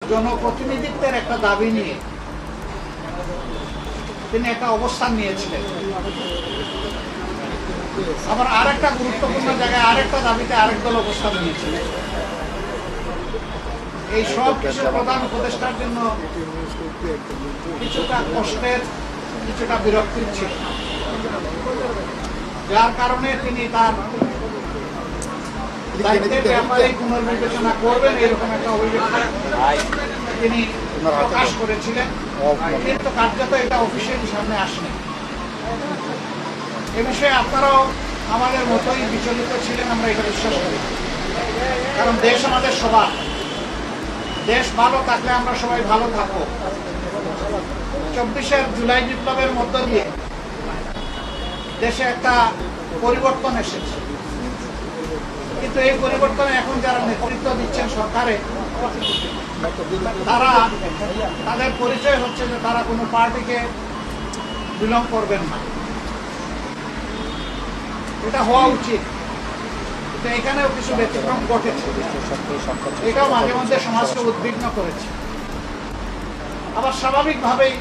জনপ্রতিনিধিত্বের একটা দাবি নিয়ে তিনি একটা অবস্থান নিয়েছিলেন। আবার আরেকটা গুরুত্বপূর্ণ জায়গায় আরেকটা দাবিতে আরেক দল অবস্থান নিয়েছিলেন। এই সব কিছু প্রধান উপদেষ্টার জন্য কিছুটা কষ্টের, কিছুটা বিরক্তির ছিল, যার কারণে তিনি তার দায়িত্বের ব্যাপারে পুনর্বিবেচনা করবেন এরকম একটা অভিব্যক্তি তিনি প্রকাশ করেছিলেন, কিন্তু কার্যত এটা অফিসিয়ালি সামনে আসেনি। এ বিষয়ে আপনারাও আমাদের মতোই বিচলিত ছিলেন, আমরা এটা বিশ্বাস করি। কারণ দেশ আমাদের সবার, দেশ ভালো থাকলে আমরা সবাই ভালো থাকবো। 24 জুলাই বিপ্লবের মধ্য দিয়ে দেশে একটা পরিবর্তন এসেছে, কিন্তু এই পরিবর্তনে এখন যারা নেতৃত্ব দিচ্ছেন সরকারে, তারা তাদের পরিচয় হচ্ছে যে তারা কোনো পার্টিকে বিলং করবেন না। এটা হওয়া উচিত, কিন্তু এখানেও কিছু ব্যতিক্রম ঘটেছে, এটাও মাঝে মধ্যে সমাজকে উদ্বিগ্ন করেছে। আবার স্বাভাবিকভাবেই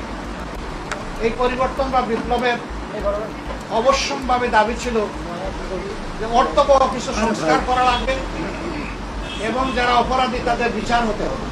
এই পরিবর্তন বা বিপ্লবের অবশ্যম্ভাবে দাবি ছিল যে অর্থবহ কিছু সংস্কার করা লাগবে এবং যারা অপরাধী তাদের বিচার হতে হবে।